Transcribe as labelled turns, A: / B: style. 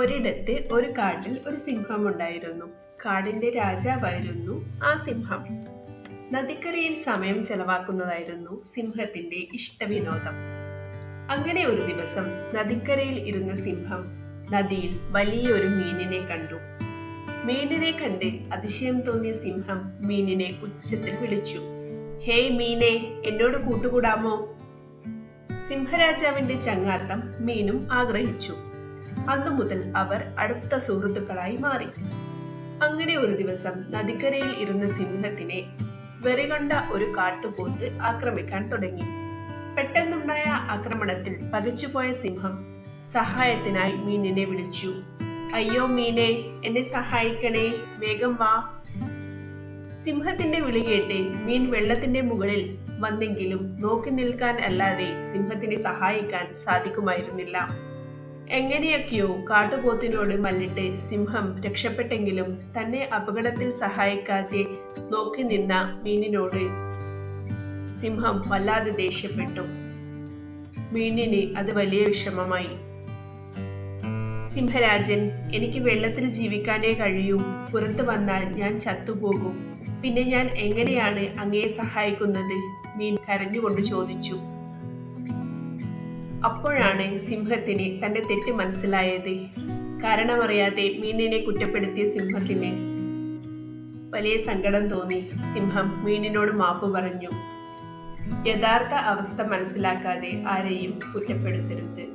A: ഒരിടത്ത് ഒരു കാട്ടിൽ ഒരു സിംഹമുണ്ടായിരുന്നു. കാടിന്റെ രാജാവായിരുന്നു ആ സിംഹം. നദിക്കരയിൽ സമയം ചെലവാക്കുന്നതായിരുന്നു സിംഹത്തിന്റെ ഇഷ്ടവിനോദം. അങ്ങനെ ഒരു ദിവസം നദിക്കരയിൽ ഇരുന്ന സിംഹം നദിയിൽ വലിയൊരു മീനിനെ കണ്ടു. മീനിനെ കണ്ട് അതിശയം തോന്നിയ സിംഹം മീനിനെ ഉച്ചത്തിൽ വിളിച്ചു. ഹേയ് മീനെ, എന്നോട് കൂട്ടുകൂടാമോ? സിംഹരാജാവിന്റെ ചങ്ങാത്തം മീനും ആഗ്രഹിച്ചു. അന്നു മുതൽ അവർ അടുത്ത സുഹൃത്തുക്കളായി മാറി. അങ്ങനെ ഒരു ദിവസം നദിക്കരയിൽ ഇരുന്ന സിംഹത്തിനെ വെറികൊണ്ട ഒരു കാട്ടുപോത്ത് ആക്രമിക്കാൻ തുടങ്ങി. പെട്ടെന്നുണ്ടായ ആക്രമണത്തിൽ പകച്ചുപോയ സിംഹം സഹായത്തിനായി മീനിനെ വിളിച്ചു. അയ്യോ മീനെ, എന്നെ സഹായിക്കണേ, വേഗം വാ. സിംഹത്തിന്റെ വിളി കേട്ട് മീൻ വെള്ളത്തിന്റെ മുകളിൽ വന്നെങ്കിലും നോക്കി നിൽക്കാൻ അല്ലാതെ സിംഹത്തിനെ സഹായിക്കാൻ സാധിക്കുമായിരുന്നില്ല. എങ്ങനെയൊക്കെയോ കാട്ടുപോത്തിനോട് മല്ലിട്ട് സിംഹം രക്ഷപ്പെട്ടെങ്കിലും തന്നെ അപകടത്തിൽ സഹായിക്കാതെ നോക്കി നിന്ന മീനിനോട് സിംഹം വല്ലാതെ ദേഷ്യപ്പെട്ടു. മീനിന് അത് വലിയ വിഷമമായി. സിംഹരാജൻ, എനിക്ക് വെള്ളത്തിൽ ജീവിക്കാനേ കഴിയൂ. പുറത്തു വന്നാൽ ഞാൻ ചത്തുപോകും. പിന്നെ ഞാൻ എങ്ങനെയാണ് അങ്ങയെ സഹായിക്കുന്നത്? മീൻ കരഞ്ഞുകൊണ്ട് ചോദിച്ചു. അപ്പോഴാണ് സിംഹത്തിന് തന്റെ തെറ്റ് മനസ്സിലായത്. കാരണമറിയാതെ മീനിനെ കുറ്റപ്പെടുത്തിയ സിംഹത്തിന് വലിയ സങ്കടം തോന്നി. സിംഹം മീനിനോട് മാപ്പ് പറഞ്ഞു. യഥാർത്ഥ അവസ്ഥ മനസ്സിലാക്കാതെ ആരെയും കുറ്റപ്പെടുത്തരുത്.